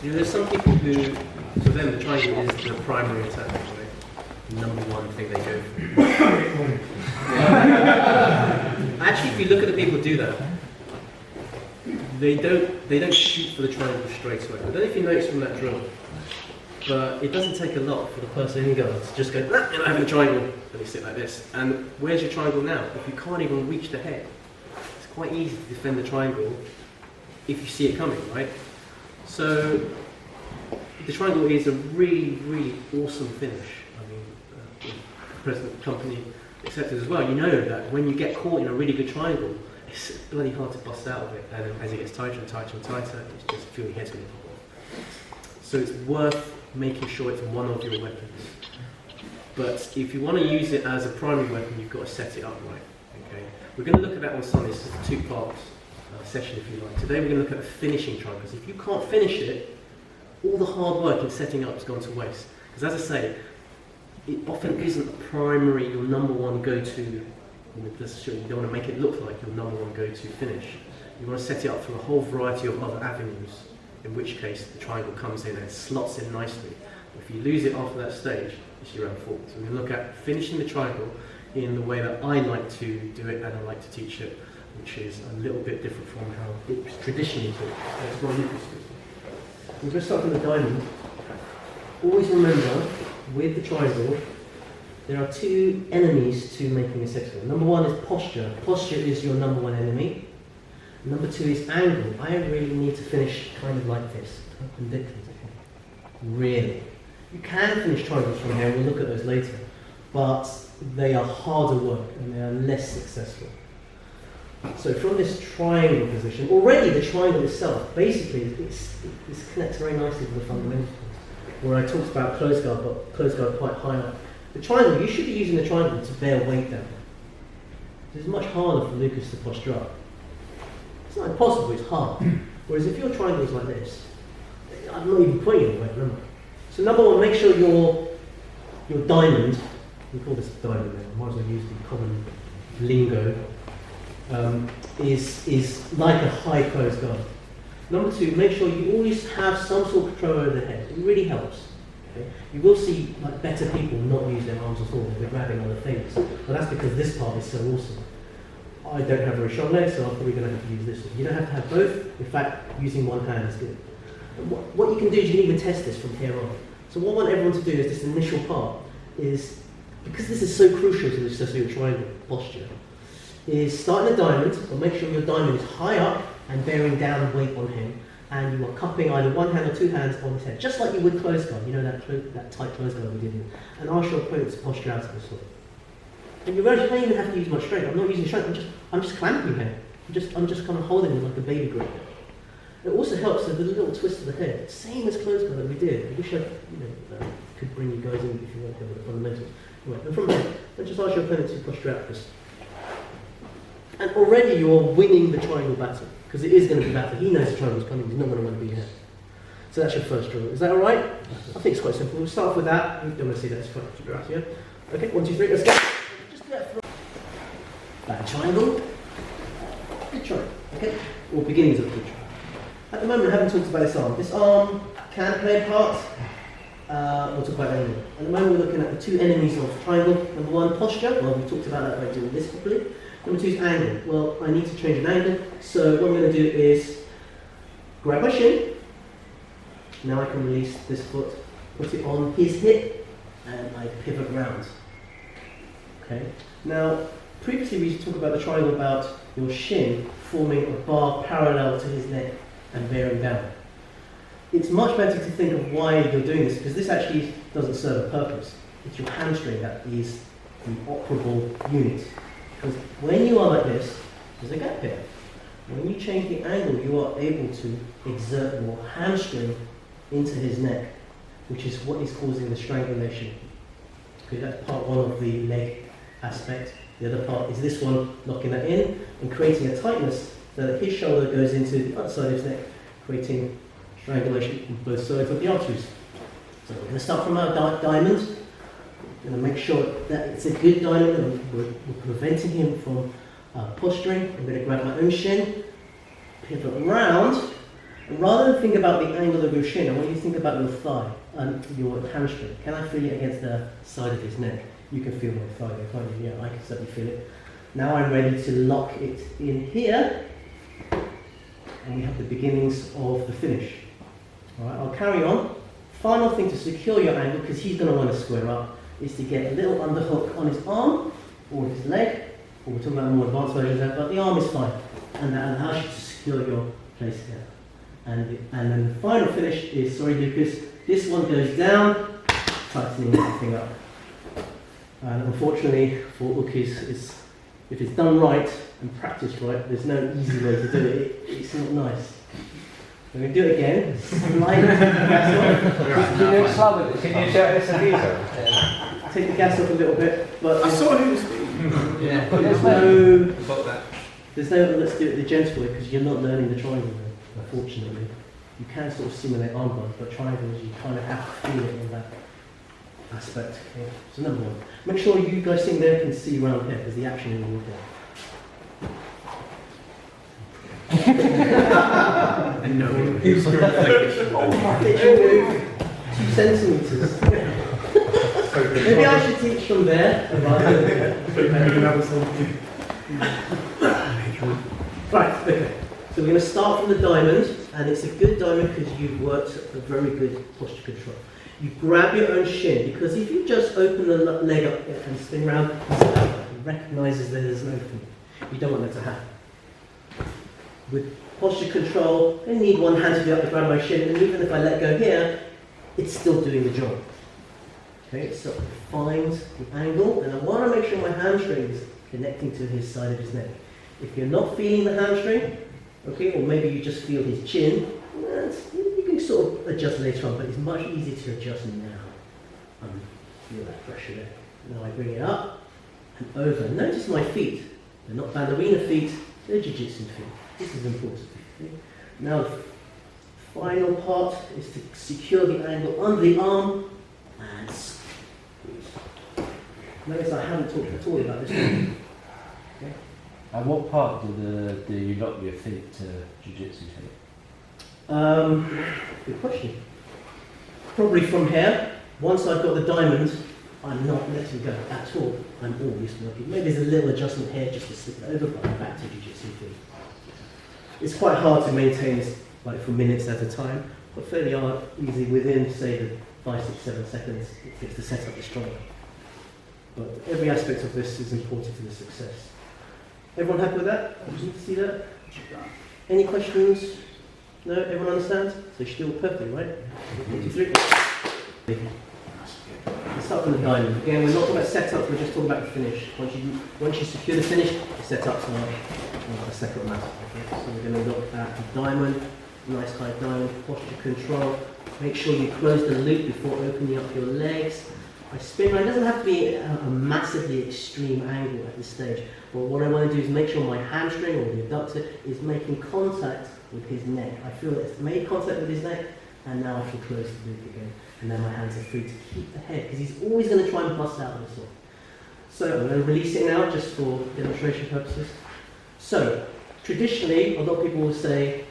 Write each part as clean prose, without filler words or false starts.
There's some people who, for them, the triangle is the primary attack, right? The number one thing they go for. Actually, if you look at the people who do that, they don't shoot for the triangle straight away. I don't know if you noticed from that drill, but it doesn't take a lot for the person in guard to just go, nah, you're not having a triangle, and they sit like this. And where's your triangle now? If you can't even reach the head, it's quite easy to defend the triangle if you see it coming, right? So the triangle is a really, really awesome finish. I mean, the president of the company accepted as well. You know that when you get caught in a really good triangle, it's bloody hard to bust out of it. And as it gets tighter and tighter and tighter, it's just feel your head's going to pop off. So it's worth making sure it's one of your weapons. But if you want to use it as a primary weapon, you've got to set it up right. Okay? We're going to look at that on Sunday. This is a two-part session, if you like. Today we're going to look at the finishing triangle, because if you can't finish it, all the hard work in setting up has gone to waste. Because as I say, it often isn't a primary, your number one go-to. You don't want to make it look like your number one go-to finish. You want to set it up through a whole variety of other avenues, in which case the triangle comes in and slots in nicely. If you lose it after that stage, it's your own fault. So we're going to look at finishing the triangle in the way that I like to do it and I like to teach it, which is a little bit different from how it was traditionally taught. We're going to start from the diamond. Always remember, with the triangle, there are two enemies to making a sextile. Number one is posture. Posture is your number one enemy. Number two is angle. I really need to finish kind of like this, perpendicular to him. Really. You can finish triangles from here, we'll look at those later, but they are harder work and they are less successful. So from this triangle position, already the triangle itself, basically, it connects very nicely with the fundamentals, where I talked about close guard, but close guard quite high up. The triangle, you should be using the triangle to bear weight down. It's much harder for Lucas to posture up. It's not impossible, it's hard. Whereas if your triangle is like this, I'm not even putting it away, remember? So number one, make sure your diamond, we call this diamond now, I might as well use the common lingo, is like a high close guard. Number two, make sure you always have some sort of control over the head. It really helps. Okay? You will see like better people not use their arms at all, they're grabbing other things. But that's because this part is so awesome. I don't have very strong legs, so I'm probably going to have to use this one. You don't have to have both. In fact, using one hand is good. What you can do is you can even test this from here on. So what I want everyone to do is this initial part is, because this is so crucial to the successful triangle posture, is start in the diamond, but make sure your diamond is high up and bearing down weight on him, and you are cupping either one hand or two hands on his head, just like you would close guard. You know that tight close guard we did here. And ask your opponent to posture out of this way. And you don't even have to use much strength. I'm not using strength. I'm just clamping him. I'm just kind of holding him like a baby grip. It also helps with a little twist of the head, same as close guard that we did. I wish I could bring you guys in if you want to have the fundamentals. Right, and from there, then just ask your opponent to posture out this. And already you are winning the triangle battle, because it is going to be battle. He knows the triangle's coming. He's not going to want to be here. So that's your first drill. Is that all right? I think it's quite simple. We'll start off with that. You don't want to see that. It's quite yeah. Okay, 1, 2, 3. Let's go. Back triangle, good triangle, okay? Or beginnings of a good triangle. At the moment, I haven't talked about this arm. This arm can play a part. We'll talk about that in a minute. At the moment, we're looking at the two enemies of triangle. Number one, posture. Well, we talked about that by doing this properly. Number two is angle. Well, I need to change an angle. So what I'm going to do is grab my shin. Now I can release this foot, put it on his hip, and I pivot round. Okay. Now, previously we used to talk about the triangle about your shin forming a bar parallel to his neck and bearing down. It's much better to think of why you're doing this, because this actually doesn't serve a purpose. It's your hamstring that is the operable unit. Because when you are like this, there's a gap here. When you change the angle, you are able to exert your hamstring into his neck, which is what is causing the strangulation. Okay, that's part one of the leg aspect. The other part is this one, locking that in and creating a tightness so that his shoulder goes into the other side of his neck, creating strangulation on both sides of the arteries. So we're going to start from our diamond. We're going to make sure that it's a good diamond and we're preventing him from posturing. I'm going to grab my own shin, pivot round, and rather than think about the angle of your shin, I want you to think about your thigh and your hamstring. Can I feel it against the side of his neck? You can feel my thigh there, can't you? Yeah, I can certainly feel it. Now I'm ready to lock it in here, and we have the beginnings of the finish. All right, I'll carry on. Final thing to secure your angle, because he's going to want to square up, is to get a little underhook on his arm or his leg. Or we're talking about more advanced versions of that, but the arm is fine, and that allows you to secure your place here. And then the final finish is, sorry Lucas, this one goes down, tightening everything up. And unfortunately for Ukis, if it's done right and practiced right, there's no easy way to do it. It's not nice. We're going to do it again. Slide the gas off. Can you show us a video? Take the gas off a little bit. But I saw who was speaking. Yeah. There's no let's do it the gentle way, because you're not learning the triangle then, unfortunately. You can sort of simulate arm bars, but triangles you kind of have to feel it in that aspect. Okay? So number one, make sure you guys sitting there can see around here, because the action will walk down. And no, Literally move 2 centimeters. Maybe I should teach from there. Right, okay. So we're going to start from the diamond, and it's a good diamond because you've worked a very good posture control. You grab your own shin, because if you just open the leg up and spin around, it recognises that there's an opening. You don't want that to happen. With posture control, I need one hand to be up to grab my shin, and even if I let go here, it's still doing the job. Okay, so find the angle, and I want to make sure my hamstring is connecting to his side of his neck. If you're not feeling the hamstring, okay, or maybe you just feel his chin, you can sort of adjust later on, but it's much easier to adjust now. Feel that pressure there. Now I bring it up and over. Notice my feet. They're not ballerina feet, they're jiu-jitsu feet. This is important. Okay? Now the final part is to secure the angle under the arm and squeeze. Notice I haven't talked at all about this one. Okay? At what part do you lock your feet to jiu-jitsu feet? Good question. Probably from here. Once I've got the diamond, I'm not letting go at all. I'm always working. Maybe there's a little adjustment here just to slip it over, but I'm back to jiu-jitsu feet. It's quite hard to maintain this like for minutes at a time, but fairly easy within, say, the 5, 6, 7 seconds it takes to set up the stronger. But every aspect of this is important to the success. Everyone happy with that? Did you see that? Any questions? No? Everyone understands? So still perfect, right? 1, 2, 3. Let's start from the diamond. Again, we're not talking about setups, we're just talking about the finish. Once you secure the finish, the setups are a separate matter. Okay? So we're going to look at the diamond, nice high diamond, posture control. Make sure you close the loop before opening up your legs. I spin around. It doesn't have to be a massively extreme angle at this stage, but what I want to do is make sure my hamstring or the abductor is making contact with his neck. I feel that it's made contact with his neck, and now I can close the loop again. And then my hands are free to keep the head, because he's always going to try and bust out of this one. So I'm going to release it now, just for demonstration purposes. So, traditionally, a lot of people will say,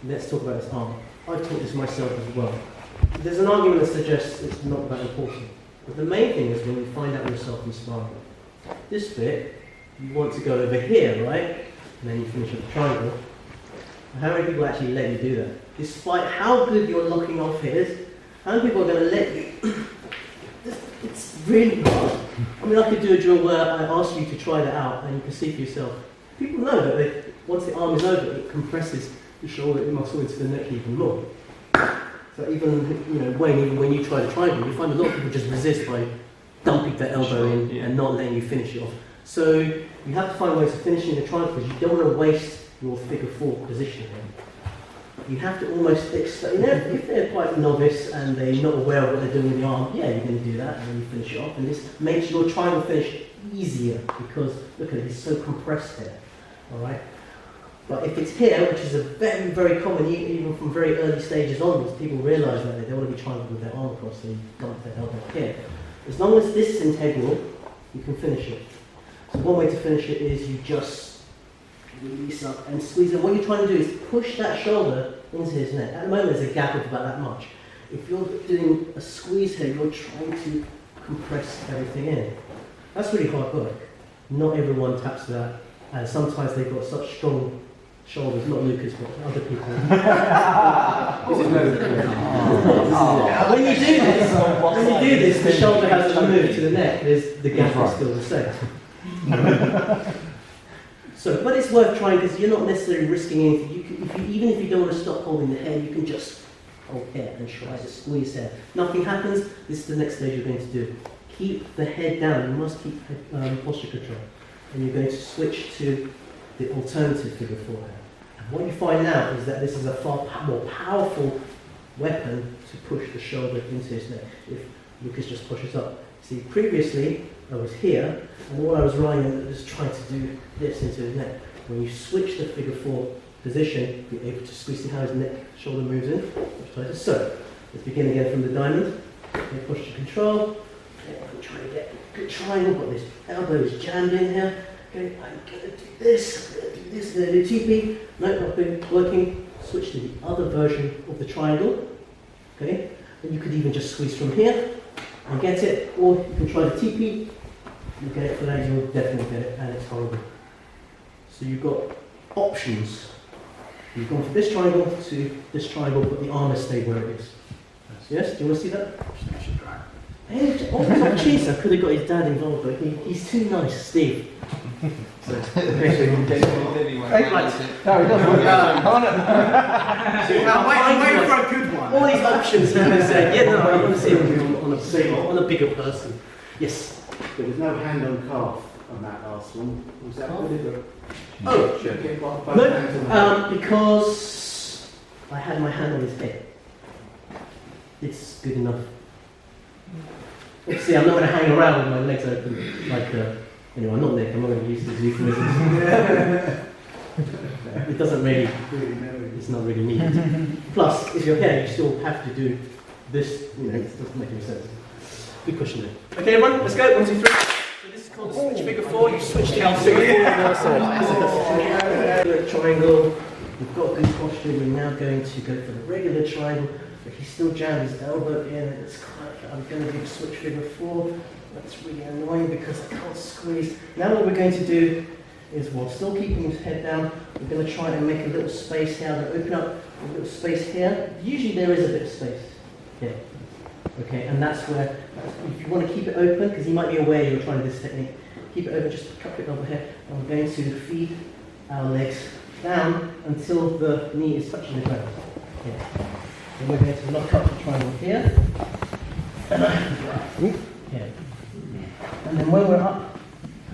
let's talk about his arm. I've taught this myself as well. There's an argument that suggests it's not that important. But the main thing is when you find out yourself in sparring. This bit, you want to go over here, right? And then you finish with the triangle. How many people actually let you do that? Despite how good your locking off is, how many people are going to let you? It's really hard. I mean, I could do a drill where I ask you to try that out, and you can see for yourself. People know that once the arm is over, it compresses the shoulder muscle into the neck even more. So even when you try the triangle, you find a lot of people just resist by dumping their elbow in and not letting you finish it off. So you have to find ways of finishing the triangle, because you don't want to waste your figure 4 position here. You have to almost explain, if they're quite novice and they're not aware of what they're doing with the arm, yeah, you're going to do that and then you finish it off. And this makes your triangle finish easier, because look at it, it's so compressed here. Alright? But if it's here, which is a very, very common, even from very early stages onwards, people realise that they don't want to be triangled with their arm across, so you dump their elbow here. As long as this is integral, you can finish it. So one way to finish it is you just release up and squeeze. And what you're trying to do is push that shoulder into his neck. At the moment there's a gap of about that much. If you're doing a squeeze here, you're trying to compress everything in. That's really hard work. Not everyone taps to that, and sometimes they've got such strong shoulders, not Lucas, but other people. When you do this, the shoulder hasn't moved to the neck, the gap is still the same. So, but it's worth trying because you're not necessarily risking anything. Even if you don't want to stop holding the hair, you can just hold hair and try to squeeze hair. Nothing happens, this is the next stage you're going to do. Keep the head down, you must keep posture control. And you're going to switch to the alternative figure 4 hair. And what you find now is that this is a far more powerful weapon to push the shoulder into his neck. If Lucas just pushes up. See, previously I was here, and all I was relying on was trying to do this into his neck. When you switch the figure 4 position, you're able to squeeze, see how his neck, shoulder moves in. So, let's begin again from the diamond. Okay, posture control. Okay, I'm trying to get a good triangle, but this elbow is jammed in here. Okay, I'm going to do this, I'm going to do this, I'm going to do teepee. No, not been working. Switch to the other version of the triangle. Okay, and you could even just squeeze from here and get it, or you can try the teepee. You get it for that, you'll definitely get it, and it's horrible. So you've got options. You've gone from this triangle to this triangle, but the arm has stayed where it is. Yes? Do you want to see that? Hey, jeez, I could have got his dad involved, but he's too nice, Steve. So, No, he doesn't. I'm waiting for a good one. all these options, he can say, yeah, no, I want to see him on a bigger person. Yes? There was no hand on calf on that last one. Was that what it was? Oh, Sure. no, because I had my hand on his head. It's good enough. See, I'm not going to hang around with my legs open like anyway, I'm not Nick, I'm not going to use these euphemisms. It doesn't really, it's not really needed. Plus, if you're here, you still have to do this, it doesn't make any sense. Good question there. Okay, everyone, let's go. 1, 2, 3. So this is called the switch figure 4. You switch to figure 4 on the other side. Triangle. We've got good posture. We're now going to go for the regular triangle. But he's still jammed his elbow in. It's quite, I'm going to do switch figure 4. That's really annoying because I can't squeeze. Now what we're going to do is, while still keeping his head down, we're going to try and make a little space here. I'm going to open up a little space here. Usually there is a bit of space here. Okay, and that's where, if you want to keep it open, because you might be aware you're trying this technique, keep it open, just cup it over here, and we're going to feed our legs down until the knee is touching the ground. Okay. Then we're going to lock up the triangle here. Okay. And then when we're up,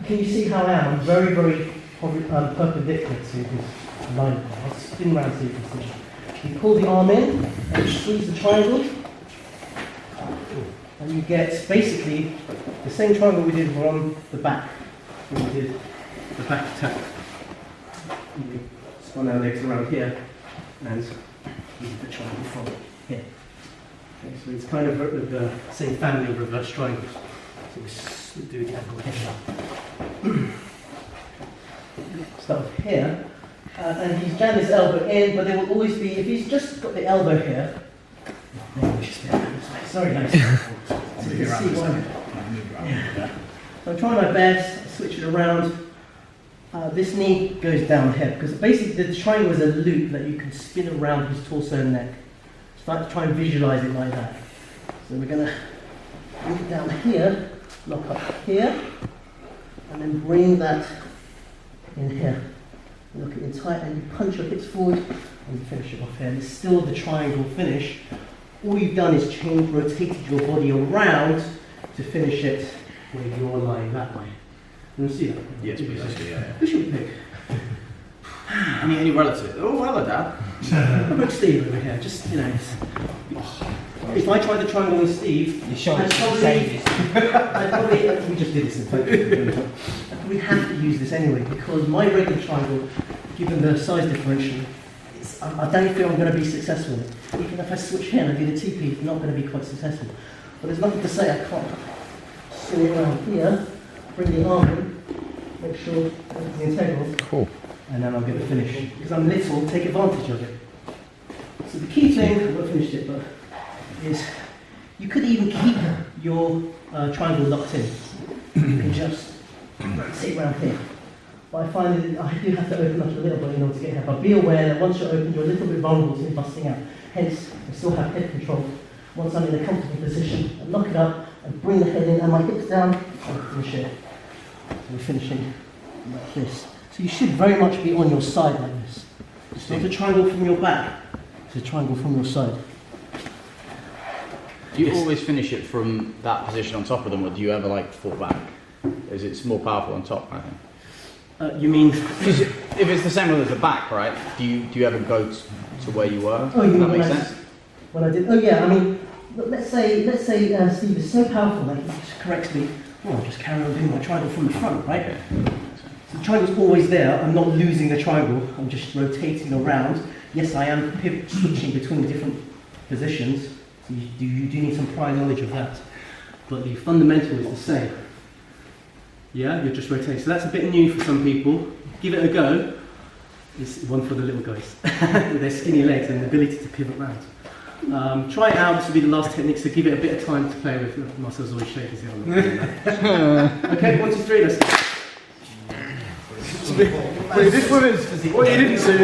can you see how I am? I'm very, very perpendicular to his line. I'll spin around so you can see. You pull the arm in, and you squeeze the triangle. And you get basically the same triangle we did on the back when we did the back attack. We spun our legs around here and use the triangle from here. Okay, so it's kind of the same family of reverse triangles. So we do the angle here. Start with here. And he's jammed his elbow in, but there will always be, if he's just got the elbow here, sorry guys. So I'm trying my best, switch it around. This knee goes down here because basically the triangle is a loop that you can spin around his torso and neck. Start to try and visualize it like that. So we're going to bring it down here, lock up here, and then bring that in here. Look it in tight and you punch your hips forward and you finish it off here. And it's still the triangle finish. All you've done is rotated your body around to finish it where you're lying that way. You want to see that? Yes, please. Yeah. Who should we pick? Any relative? Oh, hello, Dad. I'll put Steve over here. Just, if I try the triangle with Steve, I'd probably, we just did this in fact. We have to use this anyway because my regular triangle, given the size differential, I don't feel I'm going to be successful. Even if I switch here and I do the teepee, it's not going to be quite successful. But there's nothing to say I can't swing around here, bring the arm in, make sure everything's integral, and then I'll get the finish. Because I'm little, take advantage of it. So the key thing, I haven't finished it, but is you could even keep your triangle locked in. You can just sit around here. But I find that I do have to open up a little bit in order to get here. But be aware that once you're open, you're a little bit vulnerable to busting out. Hence, I still have head control. Once I'm in a comfortable position, I lock it up, and bring the head in and my hips down, and finish it. So we're finishing like this. So you should very much be on your side like this. It's not a triangle from your back, it's a triangle from your side. Do you Yes. always finish it from that position on top of them, or do you ever like fall back? Is it more powerful on top, I think? You mean? Because if it's the same as the back, right? Do you ever go to where you were? Oh, you Does that mean make when I- sense? When I did, oh yeah, I mean, let's say Steve is so powerful that he just corrects me. Oh, I'll just carry on doing my triangle from the front, right? Okay. So the triangle's always there. I'm not losing the triangle. I'm just rotating around. Yes, I am switching between different positions. So you do need some prior knowledge of that. But the fundamental is the same. Yeah, you're just rotating. So that's a bit new for some people. Give it a go. It's one for the little guys with their skinny legs and the ability to pivot around. Try it out. This will be the last technique, so give it a bit of time to play with. Marcel's always shaking his head. Okay, 1, 2, 3, let's go. Wait, this one is what you didn't see.